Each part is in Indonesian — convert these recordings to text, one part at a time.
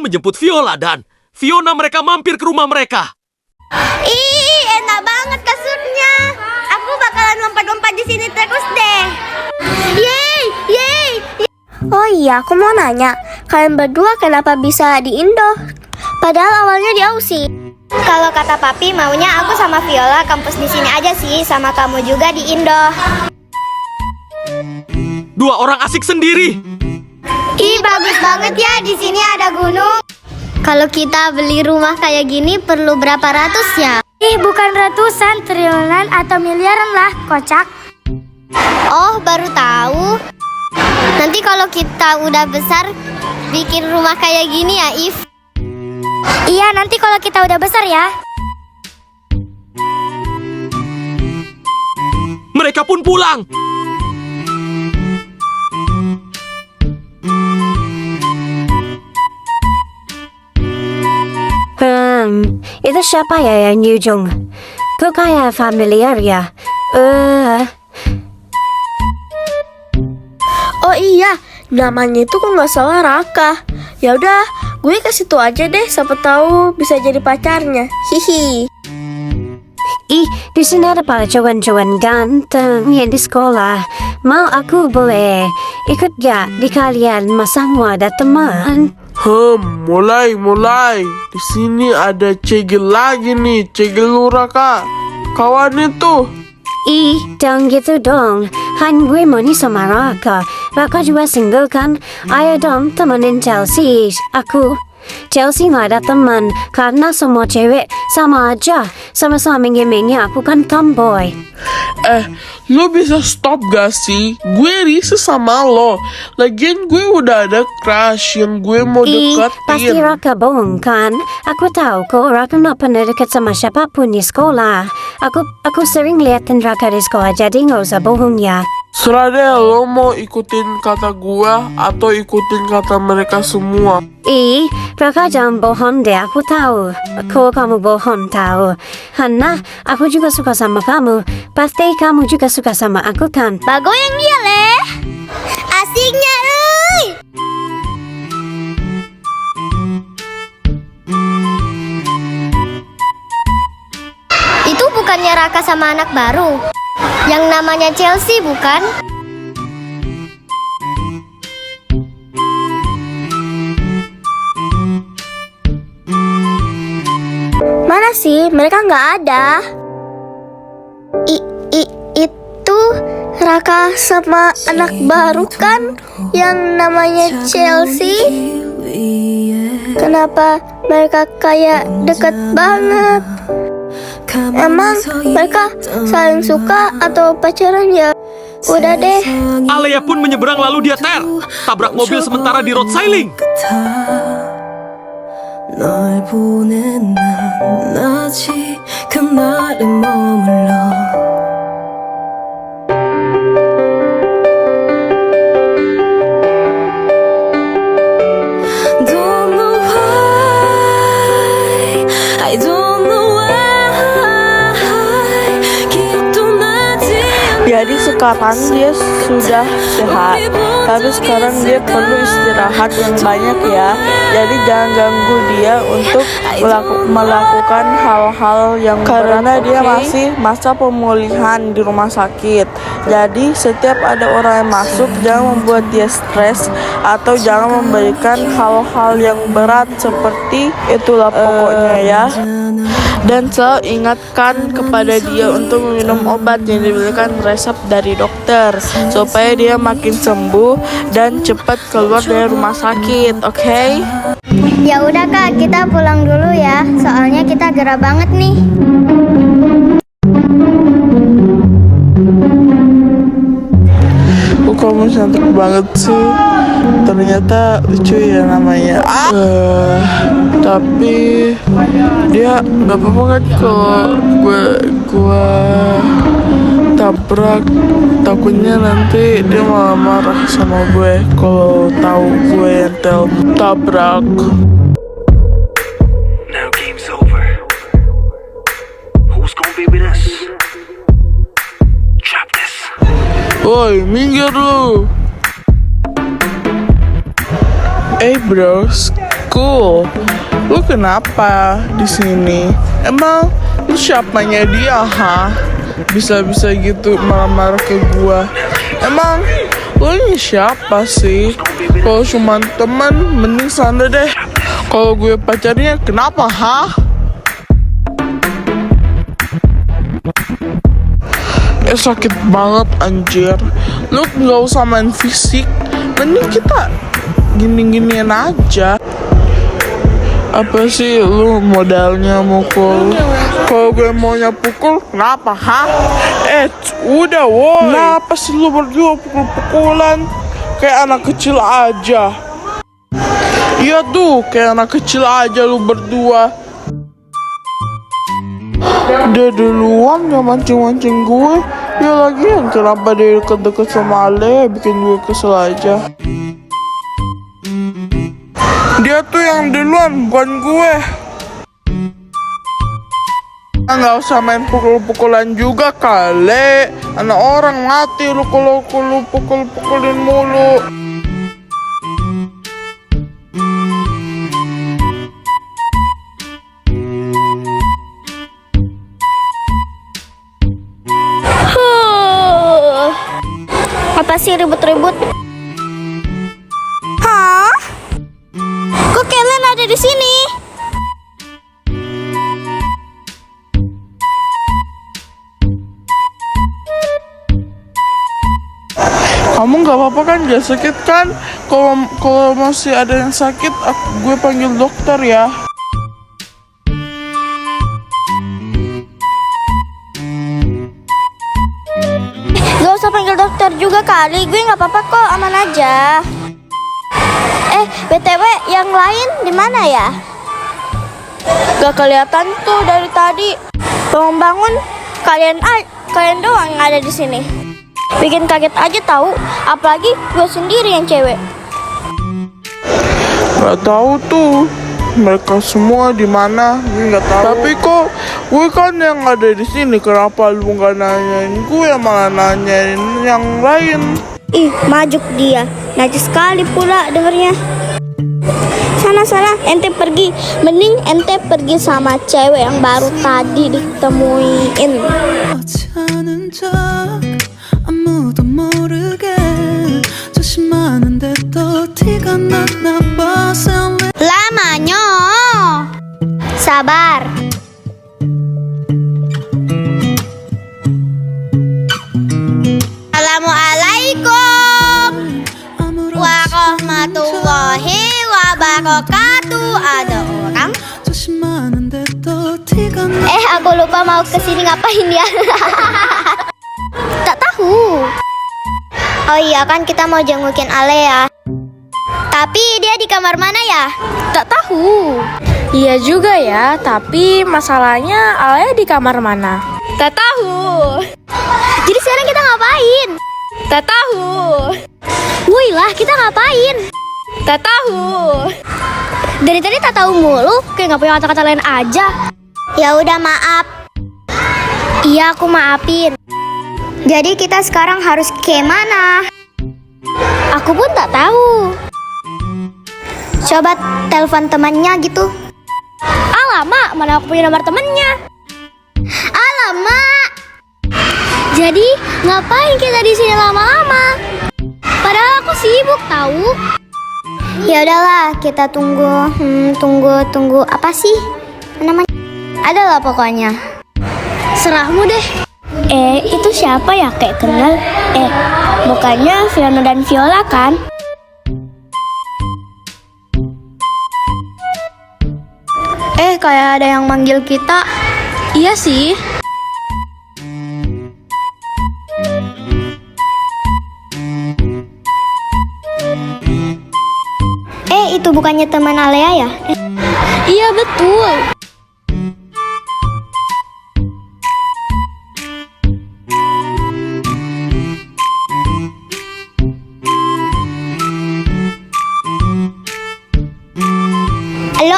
menjemput Viola dan Fiona mereka mampir ke rumah mereka. Ih, enak banget kasurnya. Aku bakalan lompat-lompat di sini terus deh. Yeay, yeay. Oh iya, aku mau nanya, kalian berdua kenapa bisa di Indo? Padahal awalnya di Aussie. Kalau kata papi, maunya aku sama Viola kampus di sini aja sih, sama kamu juga di Indo. Dua orang asik sendiri. Ih, bagus banget ya, di sini ada gunung. Kalau kita beli rumah kayak gini perlu berapa ratus ya? Ih, bukan ratusan, triliunan atau miliaran lah, kocak. Oh, baru tahu. Nanti kalau kita udah besar, bikin rumah kayak gini ya, If. Iya, nanti kalau kita udah besar ya. Mereka pun pulang. Itu siapa ya yang Yujung? Kok kayak familiar ya? Oh iya, namanya itu kok nggak salah Raka. Ya udah, gue ke situ aja deh, siapa tahu bisa jadi pacarnya. Hihi. Ih, di sini ada cowok-cowok ganteng yang di sekolah. Mau aku boleh ikut gak di kalian masang ada teman? Mulai. Di sini ada Cegil lagi nih, Cegil Raka. Kawannya tuh. Ih, jangan gitu dong. Kan gue mau nih sama Raka. Raka juga single kan? Ayo dong temenin Chelsea. Aku Chelsea nggak ada teman karena semua cewek sama aja. Sama-sama minggir-minggir, aku kan tomboy. Lo bisa stop gak sih? Gue risih sama lo. Lagian gue udah ada crush yang gue mau deketin. Pasti Raka bohong kan? Aku tahu kok Raka nggak pernah deket sama siapapun di sekolah. Aku sering liatin Raka di sekolah, jadi nggak usah bohong ya. Serah deh, lo mau ikutin kata gue atau ikutin kata mereka semua. Ih, Raka jangan bohong deh, aku tahu. Kok kamu bohong tahu. Karena aku juga suka sama kamu. Pasti kamu juga suka sama aku kan? Bagoyang dia leh. Asiknya euy. Itu bukannya Raka sama anak baru yang namanya Chelsea, bukan? Mana sih? Mereka nggak ada. Itu Raka sama anak baru kan yang namanya Chelsea. Kenapa mereka kayak deket banget? Emang mereka saling suka atau pacaran ya? Udah deh. Alea pun menyeberang lalu dia tabrak mobil sementara di road sailing. 널 보낸 난 아직 그날에 머물러 Don't know why I don't know why 기억도 나지 Jadi sekarang dia sudah sehat, tapi sekarang dia perlu istirahat yang banyak ya. Jadi jangan ganggu dia untuk melakukan hal-hal yang karena berat, dia masih masa pemulihan di rumah sakit. Jadi setiap ada orang yang masuk, jangan membuat dia stres atau jangan memberikan hal-hal yang berat seperti itulah pokoknya ya. Dan selalu ingatkan kepada dia untuk minum obat yang diberikan resep dari dokter supaya dia makin sembuh dan cepat keluar dari rumah sakit, oke? Ya udah Kak, kita pulang dulu ya. Soalnya kita gerah banget nih. Kamu cantik banget sih. Ternyata lucu ya namanya. Tapi dia nggak apa-apa kan kalau gue tabrak. Takutnya nanti dia malah marah sama gue kalau tahu gue yang tabrak. Now game's over. Who's gonna be with us? Drop this. Woi, minggir lu. Bros, Cool. Lu kenapa di sini? Emang lu siapanya dia, ha? Bisa-bisa gitu marah-marah ke gua. Emang lu ini siapa sih? Kalau cuma teman, mending sana deh. Kalau gue pacarnya, kenapa, ha? Sakit banget anjir. Lu gak usah main fisik, mending kita gini-ginian aja. Apa sih lu modalnya mukul? Kalau gue maunya pukul, kenapa, ha? Udah woi. Kenapa sih lu berdua pukul-pukulan? Kayak anak kecil aja. Iya tuh, kayak anak kecil aja lu berdua. Dia duluan yang mancing-mancing gue. Ya lagian kenapa dia deket-deket sama Ale, bikin gue kesel aja. Dia tuh yang duluan, bukan gue. Nggak usah main pukul-pukulan juga kali. Anak orang mati lu kalau lu pukul-pukulin mulu. Apa sih ribut-ribut? Hah? Kok kalian ada di sini? Kamu nggak apa-apa kan? Gak sakit kan? Kalau masih ada yang sakit, gue panggil dokter ya. Gak usah panggil dokter juga kali. Gue nggak apa-apa kok, aman aja. BTW yang lain di mana ya? Gak kelihatan tuh dari tadi. Bangun-bangun kalian doang yang ada di sini. Bikin kaget aja tahu, apalagi gue sendiri yang cewek. Gak tahu tuh mereka semua di mana, gue nggak tahu. Tapi kok gue kan yang ada di sini, kenapa lu nggak nanyain gue, malah nanyain yang lain? Ih, majuk dia. Najis sekali pula dengernya. Sana, ente pergi. Mending ente pergi sama cewek yang baru tadi ditemuin. 하는 척 아무도 모르게 조심하는데 또 티가 났나 봐. Lamanya. Sabar. Assalamualaikum warahmatullahi wabarakatuh. Ada orang? 조심하는데 또 티가 나. Aku lupa mau kesini ngapain ya. Tak tahu. Oh iya kan kita mau jengukin Ale ya. Tapi dia di kamar mana ya? Tak tahu. Iya juga ya, tapi masalahnya Ale di kamar mana? Tak tahu. Jadi sekarang kita ngapain? Tak tahu. Woi lah, kita ngapain? Tak tahu. Dari tadi tak tahu mulu, kayak nggak punya kata-kata lain aja. Ya udah maaf. Iya aku maafin. Jadi kita sekarang harus ke mana? Aku pun tak tahu. Coba telepon temannya gitu. Alamak, mana aku punya nomor temennya? Alamak. Jadi ngapain kita di sini lama-lama? Padahal aku sibuk tahu. Ya udahlah, kita tunggu. Tunggu apa sih namanya? Adalah pokoknya. Serahmu deh. Itu siapa ya? Kayak kenal. Bukannya Fiona dan Viola kan? Kayak ada yang manggil kita. Iya sih. Itu bukannya teman Alea ya? Iya betul.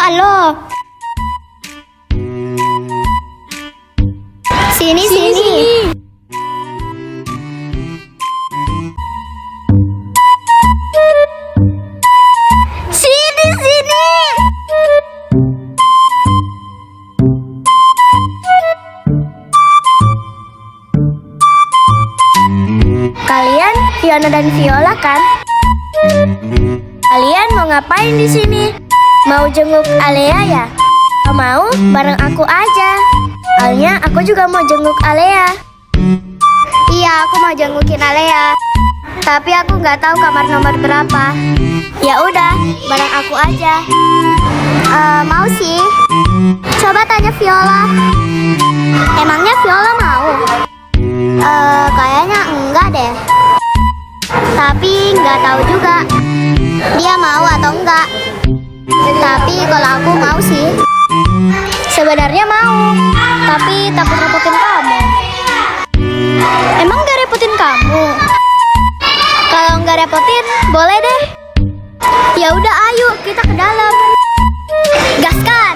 Halo. Sini. Sini. Kalian Fiona dan Viola kan? Kalian mau ngapain di sini? Mau jenguk Alea ya? Kalau mau, bareng aku aja. Soalnya aku juga mau jenguk Alea. Iya, aku mau jengukin Alea. Tapi aku nggak tahu kamar nomor berapa. Ya udah, bareng aku aja. Mau sih. Coba tanya Viola. Emangnya Viola mau? Kayaknya enggak deh. Tapi nggak tahu juga dia mau atau enggak. Tapi kalau aku mau sih. Sebenarnya mau, tapi takut repotin kamu. Emang nggak repotin kamu? Kalau nggak repotin, boleh deh. Ya udah, ayo kita ke dalam. Gaskan.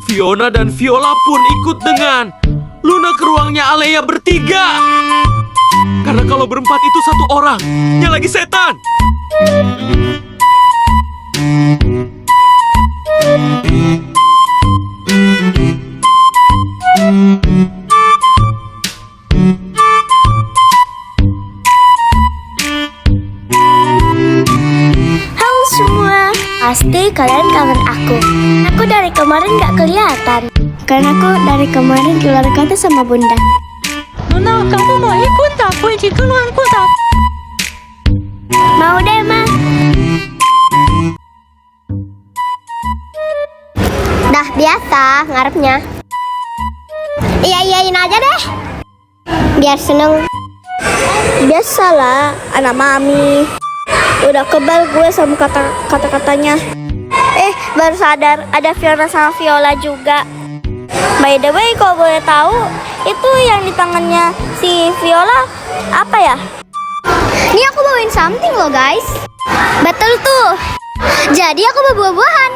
Fiona dan Viola pun ikut dengan Luna ke ruangnya Alea bertiga. Karena kalau berempat itu satu orang, dia lagi setan. Halo semua, pasti kalian kangen aku. Aku dari kemarin nggak kelihatan. Karena aku dari kemarin keluar kota sama bunda. Luna, kamu mau ikut tak? Pergi keluar kota. Mau deh, Ma. Dah biasa ngarepnya. Iya-iyain aja deh. Biar seneng. Biasalah, anak mami. Udah kebal gue sama kata-katanya. Baru sadar ada Fiona sama Viola juga. By the way, kalau boleh tahu, itu yang di tangannya si Viola apa ya? Ini aku bawain something loh, guys. Betul tuh. Jadi aku bawa buah-buahan.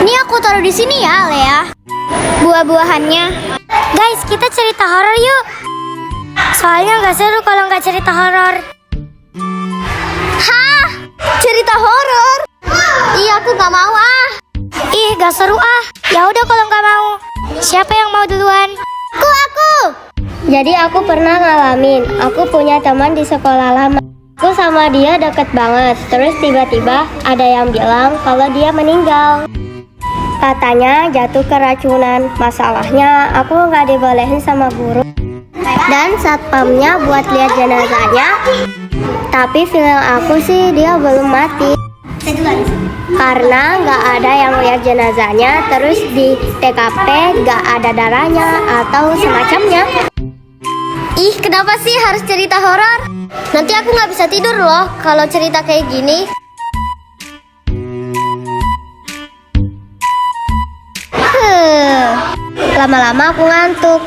Ini aku taruh di sini ya, Lea. Buah-buahannya. Guys, kita cerita horor yuk. Soalnya nggak seru kalau nggak cerita horor. Hah? Cerita horor? Iya, aku nggak mau ah. Ih, nggak seru ah. Ya udah kalau nggak mau. Siapa yang mau duluan? Aku. Jadi aku pernah ngalamin. Aku punya teman di sekolah lama. Aku sama dia deket banget. Terus tiba-tiba ada yang bilang kalau dia meninggal. Katanya jatuh keracunan. Masalahnya aku nggak dibolehin sama guru dan satpamnya buat lihat jenazahnya. Tapi feeling aku sih dia belum mati. Karena nggak ada yang lihat jenazahnya. Terus di TKP nggak ada darahnya atau semacamnya. Ih, kenapa sih harus cerita horor? Nanti aku nggak bisa tidur loh kalau cerita kayak gini. Lama-lama aku ngantuk.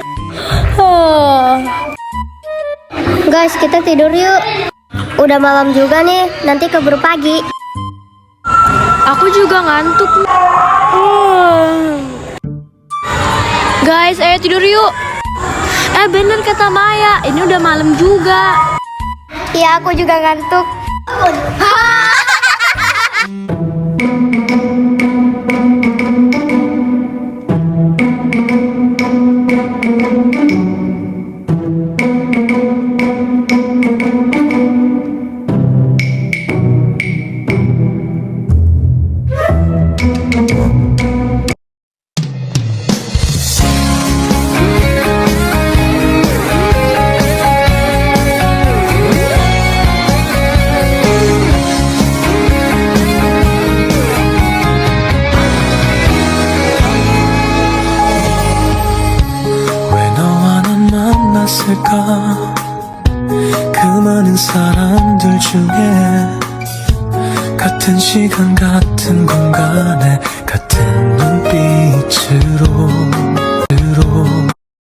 Guys, kita tidur yuk. Udah malam juga nih, nanti keburu pagi. Aku juga ngantuk. Guys, ayo tidur yuk. Bener kata Maya, ini udah malam juga. Iya, aku juga ngantuk. 그 많은 사람들 중에 같은 시간 같은 공간에 같은 눈빛으로